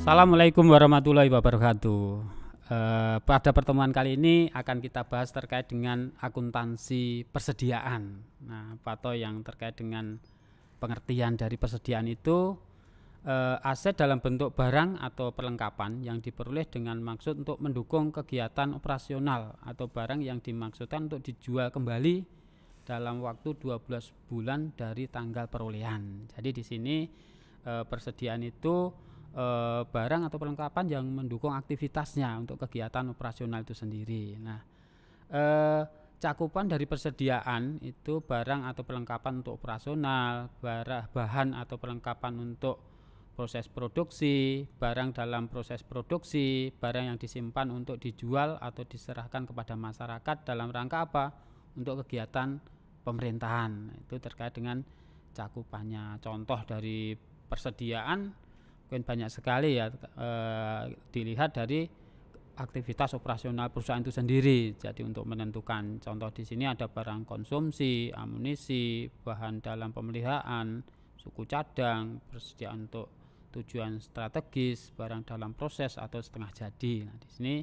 Assalamualaikum warahmatullahi wabarakatuh. Pada pertemuan kali ini akan kita bahas terkait dengan akuntansi persediaan. Nah, atau yang terkait dengan pengertian dari persediaan itu aset dalam bentuk barang atau perlengkapan yang diperoleh dengan maksud untuk mendukung kegiatan operasional atau barang yang dimaksudkan untuk dijual kembali dalam waktu 12 bulan dari tanggal perolehan. Jadi di sini persediaan itu barang atau perlengkapan yang mendukung aktivitasnya untuk kegiatan operasional itu sendiri. Nah, cakupan dari persediaan itu barang atau perlengkapan untuk operasional, bahan atau perlengkapan untuk proses produksi, barang dalam proses produksi, barang yang disimpan untuk dijual atau diserahkan kepada masyarakat dalam rangka apa? Untuk kegiatan pemerintahan. Itu terkait dengan cakupannya. Contoh dari persediaan mungkin banyak sekali ya, dilihat dari aktivitas operasional perusahaan itu sendiri. Jadi untuk menentukan contoh di sini ada barang konsumsi, amunisi, bahan dalam pemeliharaan, suku cadang, persediaan untuk tujuan strategis, barang dalam proses atau setengah jadi. Nah, di sini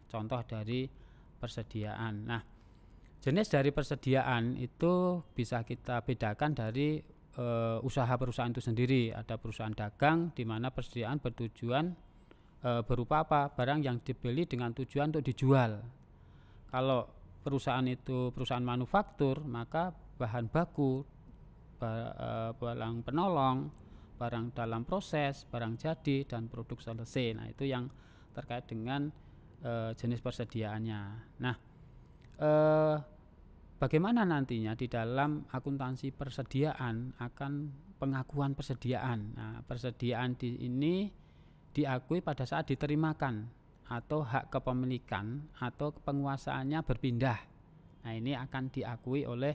contoh dari persediaan. Nah, jenis dari persediaan itu bisa kita bedakan dari usaha perusahaan itu sendiri. Ada perusahaan dagang di mana persediaan bertujuan berupa apa? Barang yang dibeli dengan tujuan untuk dijual. Kalau perusahaan itu perusahaan manufaktur, maka bahan baku, barang penolong, barang dalam proses, barang jadi, dan produk selesai. Nah, itu yang terkait dengan jenis persediaannya. Nah, bagaimana nantinya di dalam akuntansi persediaan akan pengakuan persediaan. Nah, persediaan ini diakui pada saat diterimakan atau hak kepemilikan atau penguasaannya berpindah. Nah, ini akan diakui oleh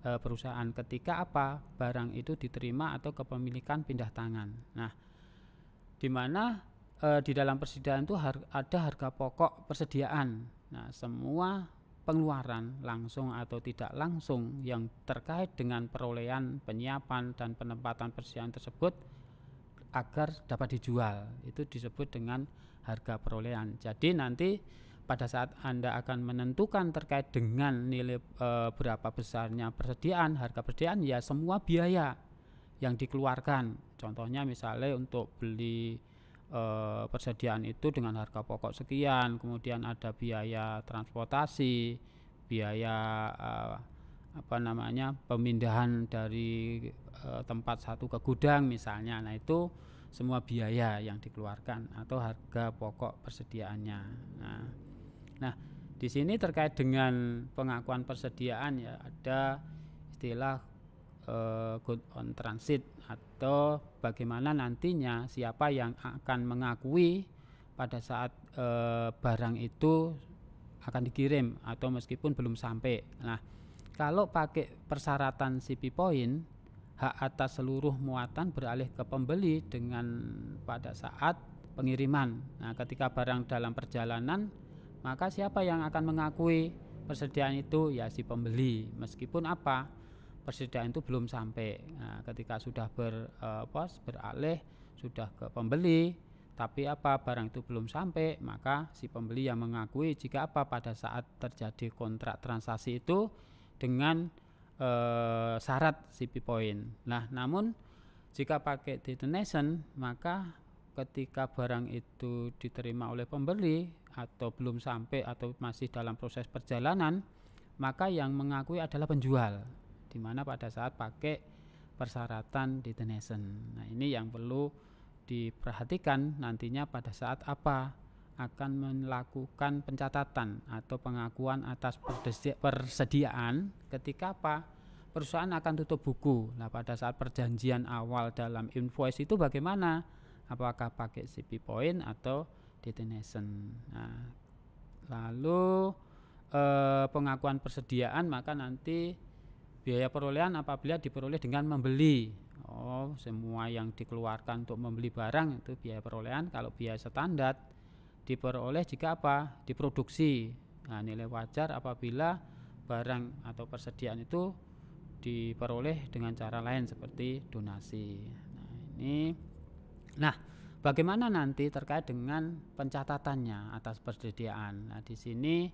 perusahaan ketika apa? Barang itu diterima atau kepemilikan pindah tangan. Nah, di mana di dalam persediaan itu ada harga pokok persediaan. Nah, semua pengeluaran langsung atau tidak langsung yang terkait dengan perolehan, penyiapan, dan penempatan persediaan tersebut agar dapat dijual, itu disebut dengan harga perolehan. Jadi nanti pada saat Anda akan menentukan terkait dengan nilai berapa besarnya persediaan, harga persediaan, ya semua biaya yang dikeluarkan. Contohnya misalnya untuk beli persediaan itu dengan harga pokok sekian, kemudian ada biaya transportasi, biaya pemindahan dari tempat satu ke gudang misalnya. Nah, itu semua biaya yang dikeluarkan atau harga pokok persediaannya. Nah, di sini terkait dengan pengakuan persediaan ya ada istilah good on transit, atau bagaimana nantinya siapa yang akan mengakui pada saat barang itu akan dikirim atau meskipun belum sampai. Nah, kalau pakai persyaratan CP point, hak atas seluruh muatan beralih ke pembeli dengan pada saat pengiriman. Nah, ketika barang dalam perjalanan, maka siapa yang akan mengakui persediaan itu? Ya si pembeli, meskipun apa? Persediaan itu belum sampai. Nah, ketika sudah beralih sudah ke pembeli, tapi apa barang itu belum sampai, maka si pembeli yang mengakui jika apa pada saat terjadi kontrak transaksi itu dengan syarat CP point. Nah, namun jika pakai destination, maka ketika barang itu diterima oleh pembeli atau belum sampai atau masih dalam proses perjalanan, maka yang mengakui adalah penjual, di mana pada saat pakai persyaratan destination. Nah, ini yang perlu diperhatikan nantinya pada saat apa akan melakukan pencatatan atau pengakuan atas persediaan ketika apa perusahaan akan tutup buku. Nah, pada saat perjanjian awal dalam invoice itu bagaimana? Apakah pakai CP point atau destination? Nah, lalu pengakuan persediaan, maka nanti biaya perolehan apabila diperoleh dengan membeli. Semua yang dikeluarkan untuk membeli barang itu biaya perolehan. Kalau biaya standar diperoleh jika apa? Diproduksi. Nah, nilai wajar apabila barang atau persediaan itu diperoleh dengan cara lain seperti donasi. Nah, bagaimana nanti terkait dengan pencatatannya atas persediaan. Nah, di sini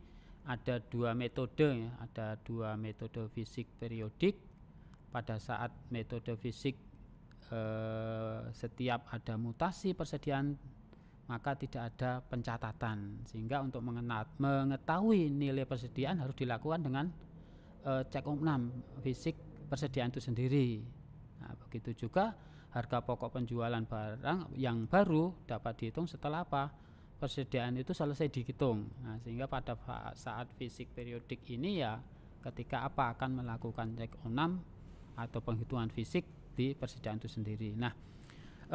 ada dua metode ya, ada dua metode fisik periodik. Pada saat metode fisik setiap ada mutasi persediaan maka tidak ada pencatatan, sehingga untuk mengetahui nilai persediaan harus dilakukan dengan cek umum fisik persediaan itu sendiri. Nah, begitu juga harga pokok penjualan barang yang baru dapat dihitung setelah apa? Persediaan itu selesai dihitung. Nah, sehingga pada saat fisik periodik ini ya ketika apa akan melakukan cek umum atau penghitungan fisik di persediaan itu sendiri. Nah,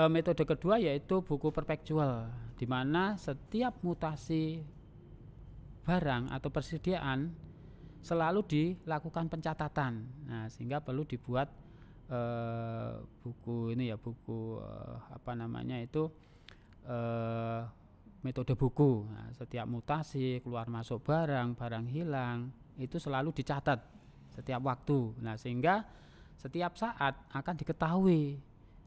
metode kedua yaitu buku perpektual, di mana setiap mutasi barang atau persediaan selalu dilakukan pencatatan. Nah, sehingga perlu dibuat buku ini ya, buku metode buku. Nah, setiap mutasi, keluar masuk barang hilang, itu selalu dicatat setiap waktu. Nah, sehingga setiap saat akan diketahui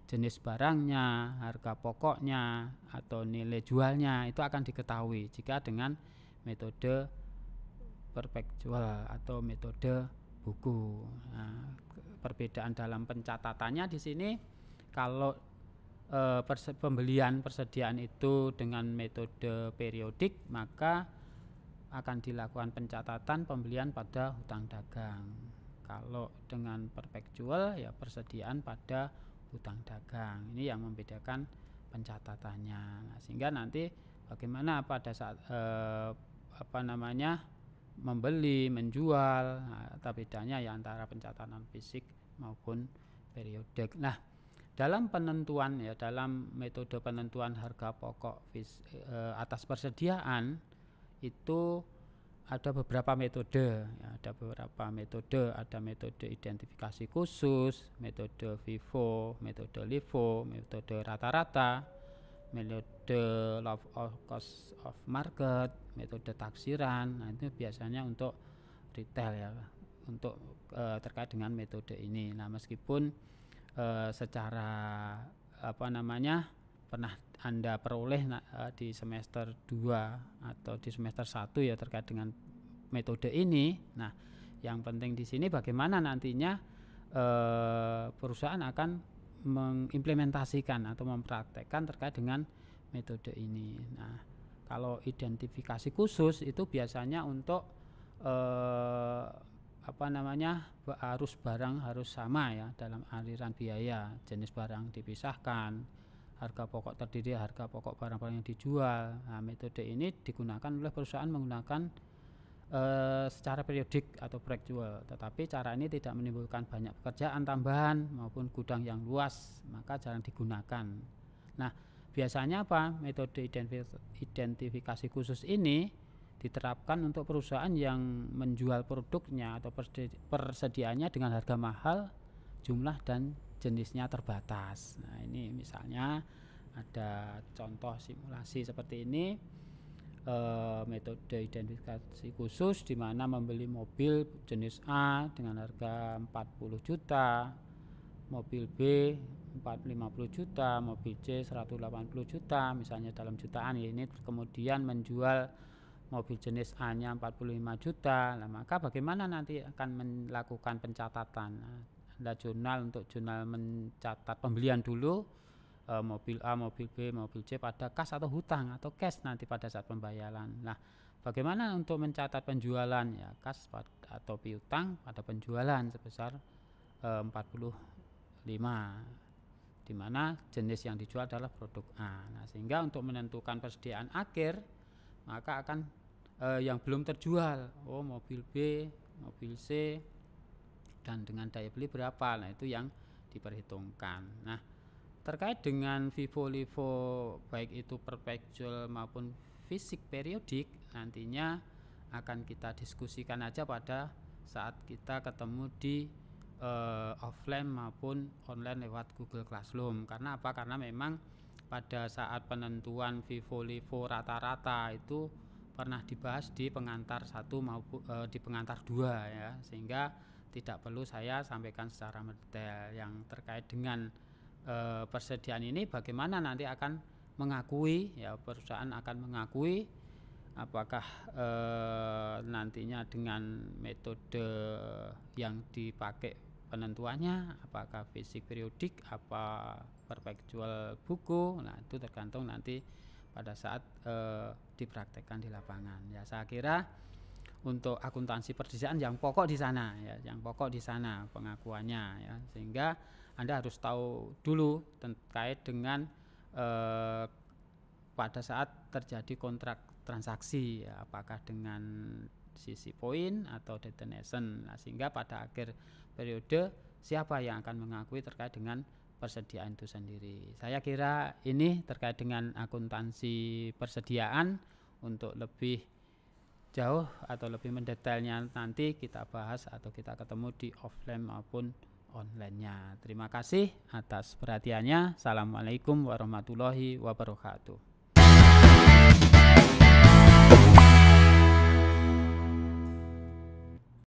jenis barangnya, harga pokoknya, atau nilai jualnya itu akan diketahui jika dengan metode perpektual atau metode buku. Nah, perbedaan dalam pencatatannya di sini kalau pembelian persediaan itu dengan metode periodik maka akan dilakukan pencatatan pembelian pada hutang dagang. Kalau dengan perpektual ya persediaan pada hutang dagang. Ini yang membedakan pencatatannya. Nah, sehingga nanti bagaimana pada saat membeli, menjual, nah, bedanya ya antara pencatatan fisik maupun periodik. Nah, dalam penentuan ya, dalam metode penentuan harga pokok atas persediaan itu ada beberapa metode ya, ada metode identifikasi khusus, metode FIFO, metode LIFO, metode rata-rata, metode love of cost of market, metode taksiran. Nah, itu biasanya untuk retail ya, untuk terkait dengan metode ini. Nah, meskipun secara pernah Anda peroleh di semester 2 atau di semester 1 ya terkait dengan metode ini. Nah, yang penting di sini bagaimana nantinya perusahaan akan mengimplementasikan atau mempraktekkan terkait dengan metode ini. Nah, kalau identifikasi khusus itu biasanya untuk arus barang harus sama ya dalam aliran biaya, jenis barang dipisahkan, harga pokok terdiri harga pokok barang-barang yang dijual. Nah, metode ini digunakan oleh perusahaan menggunakan secara periodik atau perpektual, tetapi cara ini tidak menimbulkan banyak pekerjaan tambahan maupun gudang yang luas, maka jarang digunakan. Nah, biasanya apa? Metode identifikasi khusus ini diterapkan untuk perusahaan yang menjual produknya atau persediaannya dengan harga mahal, jumlah dan jenisnya terbatas. Nah, ini misalnya ada contoh simulasi seperti ini. Metode identifikasi khusus di mana membeli mobil jenis A dengan harga 40 juta, mobil B 450 juta, mobil C 180 juta, misalnya dalam jutaan ya, ini kemudian menjual mobil jenis A nya 45 juta. Nah, maka bagaimana nanti akan melakukan pencatatan? Ada jurnal untuk jurnal mencatat pembelian dulu, mobil A, mobil B, mobil C pada kas atau hutang atau cash nanti pada saat pembayaran. Nah, bagaimana untuk mencatat penjualan ya, kas atau piutang pada penjualan sebesar 45, di mana jenis yang dijual adalah produk A. Nah, sehingga untuk menentukan persediaan akhir maka akan yang belum terjual, mobil B, mobil C, dan dengan daya beli berapa. Nah, itu yang diperhitungkan. Nah, terkait dengan FIFO LIFO baik itu perpektual maupun fisik periodik nantinya akan kita diskusikan aja pada saat kita ketemu di offline maupun online lewat Google Classroom. Karena apa? Karena memang pada saat penentuan FIFO LIFO rata-rata itu pernah dibahas di pengantar 1 maupun di pengantar 2 ya, sehingga tidak perlu saya sampaikan secara mendetail. Yang terkait dengan persediaan ini bagaimana nanti akan mengakui, ya perusahaan akan mengakui apakah nantinya dengan metode yang dipakai penentuannya, apakah fisik periodik, apa perpetual buku. Nah itu tergantung nanti pada saat dipraktekkan di lapangan. Ya saya kira untuk akuntansi perdesaan yang pokok di sana, ya, yang pokok di sana pengakuannya, ya, sehingga Anda harus tahu dulu terkait dengan pada saat terjadi kontrak transaksi, ya, apakah dengan sisi poin atau destination. Nah, sehingga pada akhir periode siapa yang akan mengakui terkait dengan persediaan itu sendiri. Saya kira ini terkait dengan akuntansi persediaan. Untuk lebih jauh atau lebih mendetailnya nanti kita bahas atau kita ketemu di offline maupun online-nya. Terima kasih atas perhatiannya. Assalamualaikum warahmatullahi wabarakatuh.